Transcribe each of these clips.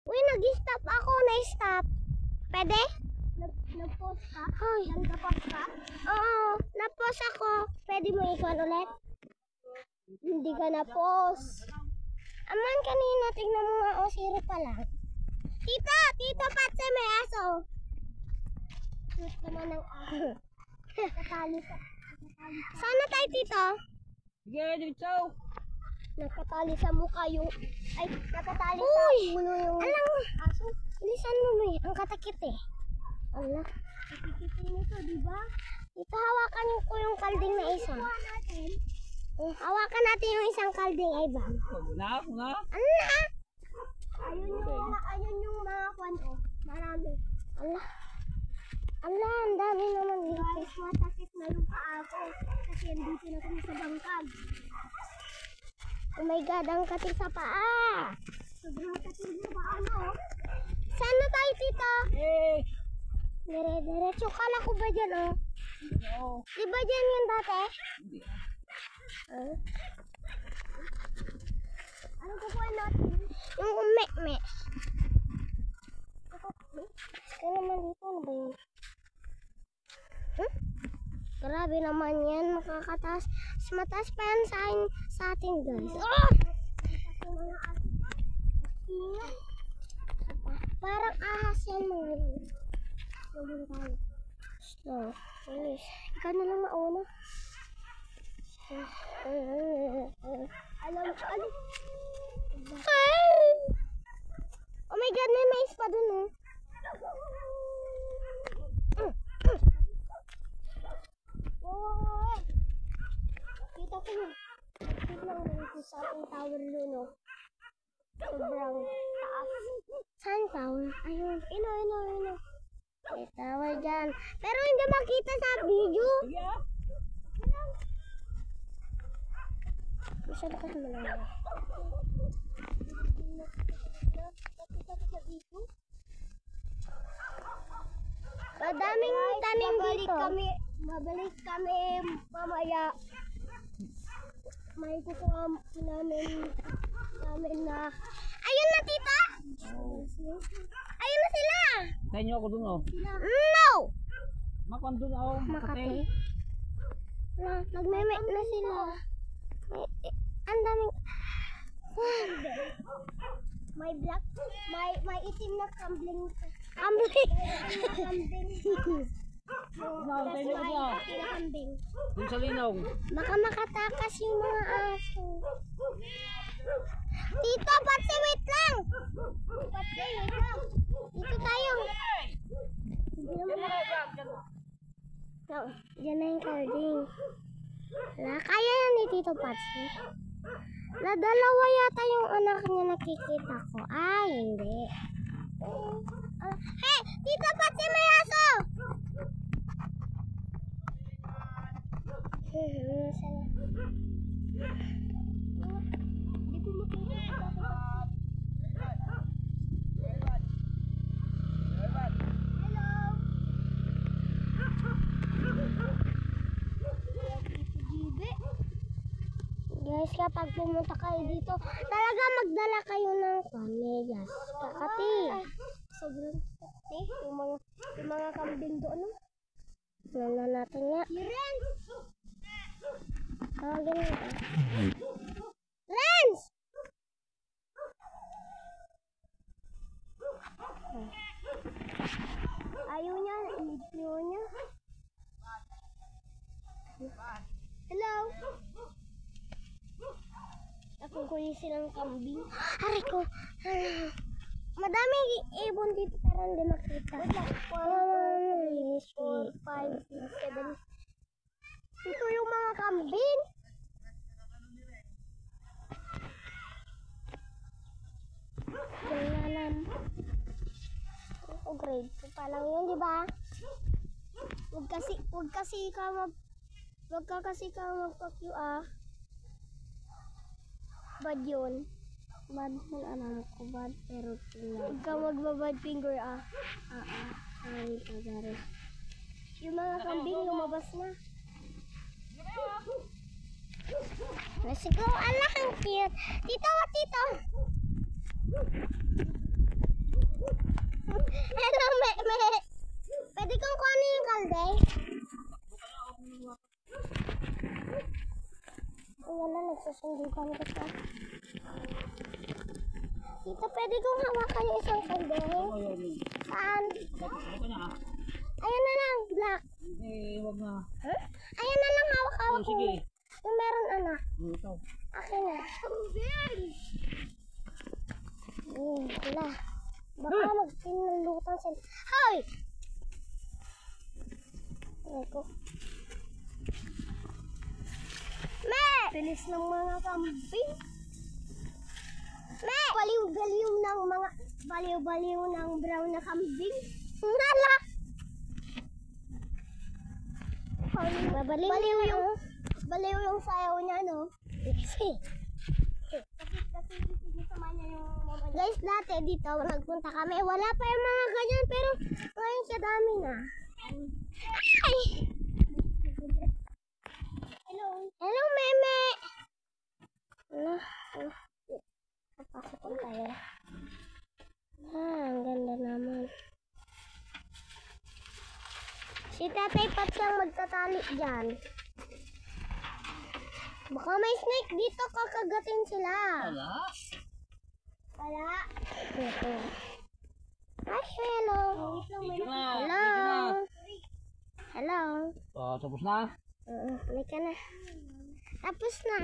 Uy, nag-stop ako. Na-stop. Pwede? Nag-pause ka? Ay. Nag-pause ka? Oo. Na-pause ako. Pwede mo ikuan ulit? Hindi ka na-pause. Aman kanina. Tignan mo nga. O, zero pa lang. Tito! Tito Patse, may aso. Cute naman ang aso. Nakatali sa... Saan na tayo, Tito? Sige, dito. Nakatali sa mukha yung... Ay, nakatali sa ulo yung... Alang, aso. Bilisan mo mo ang katakit eh. Alang. Katakit nito, diba? Ito, hawakan ko yung kalding na isa. Hawakan natin yung isang kalding ay ba? Na? Ala! Ayun yung mga kwanto. Marami. Ala. Ala, ang dami naman dito. Guys, matakit na yung paa ko. Kasi dito na kami sa bangkag. Oh my God, ang katik sa paa. Sobrang katik sa paa, no? Saan na tayo, Tito? Eh! Dire-diretso. Kala ko ba dyan, oh? Oo. Di ba dyan yun dati? Hindi. Ano kukuha natin? Yung umek-mek. Kaya naman dito, ano ba yun? Grabe naman yan, makakataas. Mataas pa yan sa atin, guys. Oh! Parang ahas yan mga yun. Slow. Please. Ikaw na lang mauna. Alam ko, alam. Oh my God, may mais pa dun, oh. Kita ko yun. Kita lang dito sa ating tower doon, no? Sobrang taas. Saan tower? Ayun. Ino. May tower dyan. Pero hindi makita sa video. Sige ah. Masyado kasi malayo. Nakita ko sa video. Madaming tanim dito. Babalik kami mamaya. May kukuha namin na... Ayun na, Tita! Ayun na sila! Sa inyo ako dun, oh. No! Makuan dun, oh. Makati. Nagmeme na sila. Ang daming... May black, may itim na kambling. Kambling! Kambing. Dun sa linong. Baka makatakas yung mga aso. Tito, Patse, wait lang! Patse, wait lang. Dito tayo. Diyan na yung carding. Kaya yan ni Tito Patse. Dalawa yata yung anak niya nakikita ko. Ay, hindi. Hey, Tito Patse, may aso! Hindi ko makikita. Guys, kapag pumunta kayo dito, talaga magdala kayo ng kamegas. Kakati. Sobrang kakati. Yung mga kambing doon. Nala natin nga. Renz! Tawagin nga. Renz! Ayaw niya. Ayaw niya. Hello? Akong kunin silang kambing. Hari ko. Madaming ibon dito pero hindi makita. 1, 2, 3, 4, 5, 6, 7. Ito yung mga kambing. Ganyan. Grade 2 pa lang yun, di ba? Huwag kasi ka magpa-Q ah. Bad yun. Bad yun, alam ko. Bad pero tingnan. Huwag ka magbabad finger ah. Ay, pagari. Yung mga kambing lumabas na. Let's go. Ala, ang cute. Tito. Hello, me. Pwede kong kunin yung kalde? Ayan na, nagsusundo kami kasi. Tito, pwede kong hawakan yung isang kalde? Saan? Ayan na lang, black. Hindi, huwag na. Huh? Ayan na lang, hawak-hawak ko. Sige. Yung meron anak. Ito. Akin na. Wala. Baka magpinulutan sila. Hoy! Aray ko. Me! Bilis ng mga kambing. Me! Baliw-baliw ng mga baliw-baliw ng brown na kambing. Nala! Baliw yung sayaw niya, no? Kasi guys, dati dito nagpunta kami. Wala pa yung mga ganyan, pero ngayon sa dami na. Ay! Hello, meme! Papasok ko tayo. Ang ganda naman. Si Tatay Pats lang magtatali dyan. Baka may snake dito, kakagatin sila. Wala. Wala. Ay, hello. Video na. Hello. Hello. Tapos na. Halika na. Tapos na.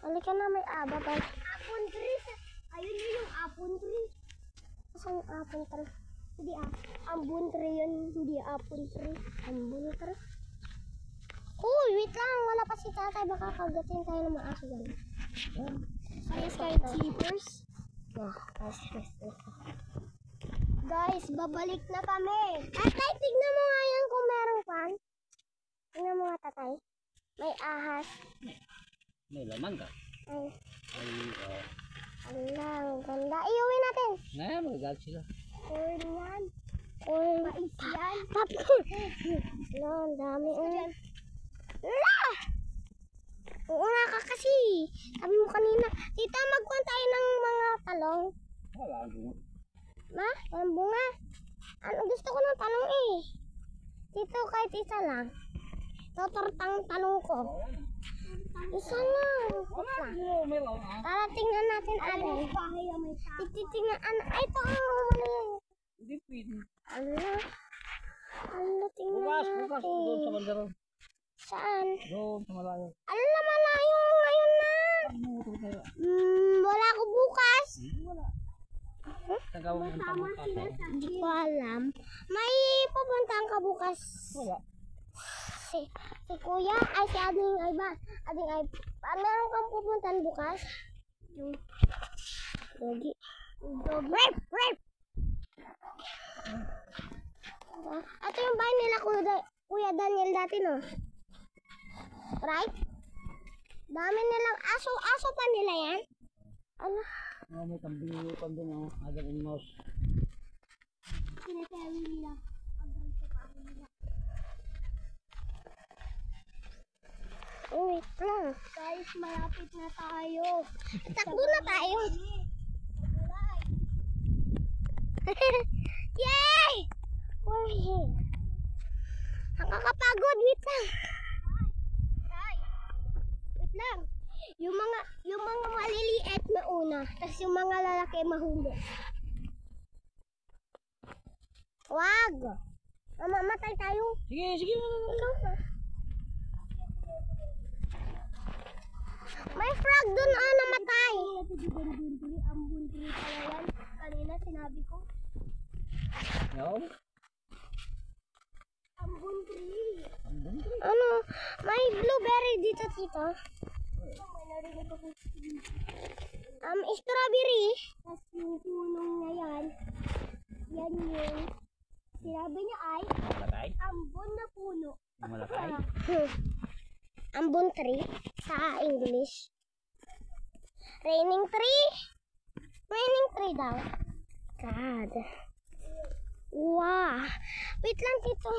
Halika na, may ababay. Apple tree. Ayun yung apple tree. Saan yung apple tree? Hindi ambon tree yun. Hindi apple tree. Ambon tree. Uy, wait lang. Wala pa si Tatay. Baka kagatin tayo ng maaso dyan. Ayos kayo, keepers. Guys, babalik na kami. Tatay, tignan mo nga yan kung merong pan. Tignan mo nga, Tatay. May ahas. May laman ka. Ay, Ay, ang ganda. Iuwi natin. ngayon, magagal sila. Corn yan. Corn. Mais yan. Popcorn. No, ang dami. La! Uuna ka kasi. Sabi mo kanina, tita, magkuhan tayo ng mga talong. Wala. Ma, walang bunga. Ano gusto ko ng talong eh. Dito kahit isa lang. Totortang talong ko. Isa lang. Meron. Tara, tingnan natin alin. Titingnan. Ay, ito ang mali. Hindi pwede. Ala, tingnan Bukas, doon sa natin. bandero. Saan? Doon sa malayo. Ala, malayo ngayon na. Wala ko bukas. Wala. Tagawin ng tamang kaso. Hindi ko alam. May pupuntahan ka bukas. Wala. Si kuya, ay si ading ay ba? Ading ay, meron kang pupuntahan bukas? Yung dogi. Rape! Ito yung bahay nila Kuya Daniel dati, no? Right? Dami nilang aso pa nila yan. Ano? May kambing ang agang inos. Sinatawin nila. Oh, wait lang. Guys, malapit na tayo. Takbo na tayo. Yay! We're here. Nakakapagod. Wait lang. Wait lang. Yung mga maliliit mauna, tapos yung mga lalaki mahuli. Wag. Mamamatay tayo. Sige. Ikaw na. May frog dun, namatay. Ambon tree pala yan. Kanina sinabi ko. No? Ambon tree. Ano? May blueberry dito, tito. Strawberry. Tapos yung punong na yan. Yan yung sinabi niya ay Malakay? ambon na puno. Malakay? Ambon tree sa English. Raining tree. Raining tree daw. God. Wow. Wait lang, tito.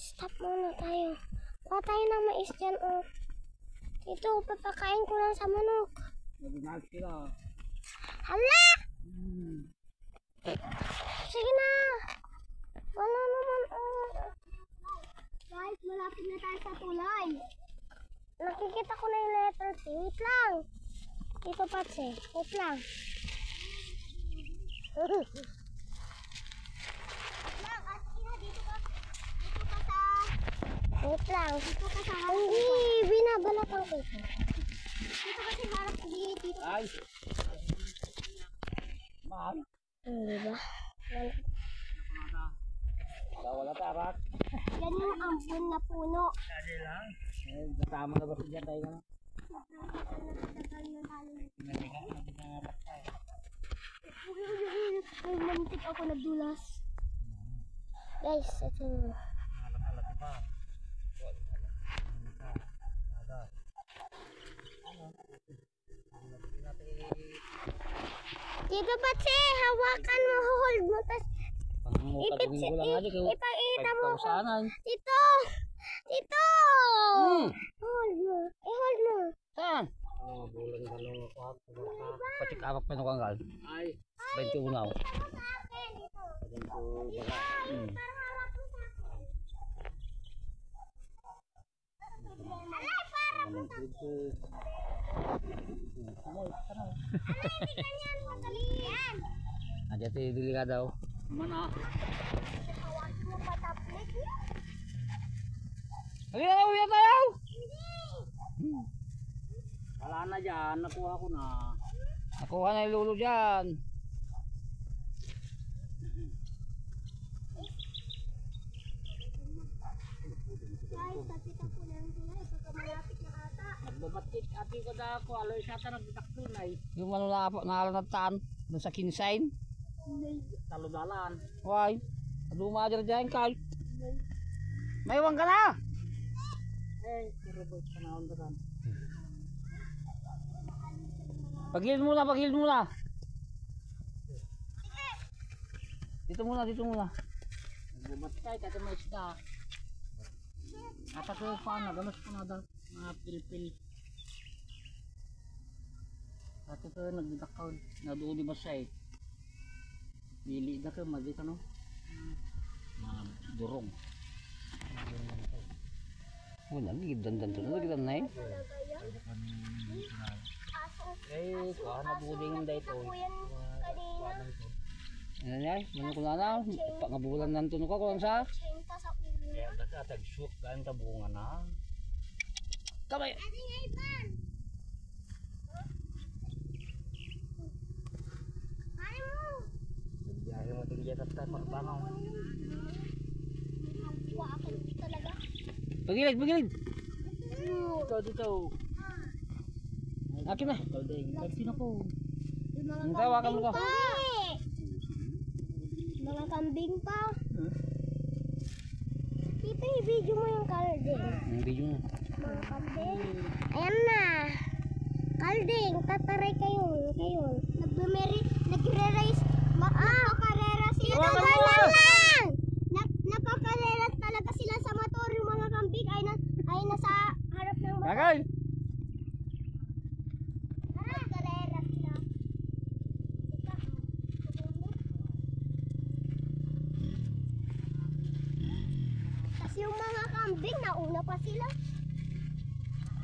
Stop muna tayo. Kuha tayo ng mais dyan, oh. Tito, papakain ko lang sa manok. Nabinag sila. Hala! Sige na! Wala naman. Guys, malapit na tayo sa tulay. Nakikita ko na yung letter T. Wait lang. Dito pa, Tse. Wait lang. Wait lang. Dito ka sa harap. Hindi, binabalatan ko ito. Dito kasi harap ko dito. Ay! Mahal. Hindi ba? Wala tarak. Yan yung ambon na puno. Kasi lang. Kasama na ba siya tayo na? Ay, mantik ako nagdulas. Guys, ito yung... Dito ba, Tse? Hawakan mo, hold mo, tas Pangungkatawin ko lang aja kayo. ipakita mo ko. Saanan? Dito! Dito! Hold mo. I-hold mo. Saan? Bulan-balong ako. Patik apa pa nung kanggal? Ay. 21 ako. Sa akin, dito. Dito, para hawak mo sa akin. Alay, para mo sa akin. Alay, hindi ganyan. Madali yan. Nandiyan tayo dili ka daw. Mana? Hawakin mo pa tablet niya. Ay, uwi tayo! Hindi. Wala na dyan. Nakuha ko na. Nakuha na yung lulo dyan. Guys, nakita ko na yung tulay. Pagka malapit na ata. Nagbabatik ati ko na ako. Aloy sa ata nagbitakto na eh. Yung ano nakalantan. Doon sa kinsain. Taludalan. Why? Dumajar dyan kay. May uwang ka na! Eh, robot ka na ondaran. Pagilid muna, pagilid muna. Dito muna, dito muna. Nagbumatay, kaya may isda. Kata ko pa na, gamas ko na daw. Mga pil-pil. Kata ko nagdidakaw. Nadoon di ba siya eh. Pili na ka, mali ka no? Mga durong. Oh, nagigdan-dan to. Nagigdan na eh. Eh, kuha na buding na ito. Ano niya? Ano ko na na? Pangabulan na ito ka kung sa? Kaya basta tag-shoot gaan ka bunga na. Kamay! Biyahe mo tinggi at tayo magbangaw. Pagilid, pagilid! Dito, dito. Akin na. Pagsin ako. Ang tawakan mo ka. Mga kambing pa. Tito, i-video mo yung kalding. Ang video na. Mga kambing. Ayan na. Kalding, tataray kayo. Nagre-race. Nakakarera sila. Lang! Nakakarera talaga sila sa motor. Yung mga kambing ay nasa harap ng motor. Kakay! Nakakarera sila. Tapos yung mga kambing, nauna pa sila.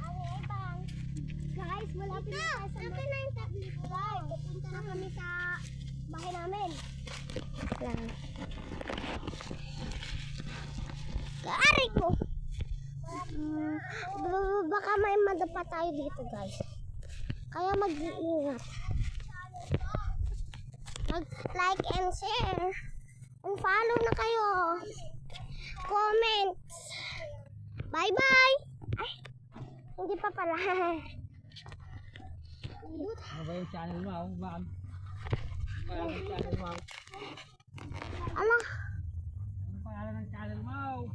Ang ibang. Guys, malapit na tayo sa akin na yung tablet. Guys, pupunta na kami sa bahay namin. Lang. Kaari ko. Baka may madapa tayo dito, guys. Kaya mag-iingat. Mag-like and share. And follow na kayo. Comment. Bye-bye. Ay, hindi pa pala. Ano ba yung channel mo? Bakit? Ano yung channel mo? Ala. Ano pangalan ng channel mo?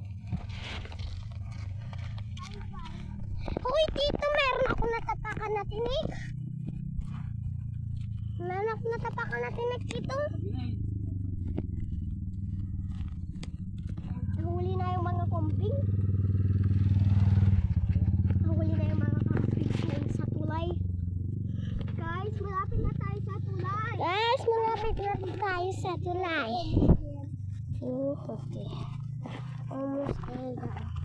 Uy, tito, meron ako natapakan na tinik. Meron ako natapakan na tinik, tito. Nahuli na yung mga kambing. Nahuli na yung mga kambing sa tulay. Guys, malapit na tayo sa Guys, malapit na tayo sa tulay. Okay. Almost there, guys.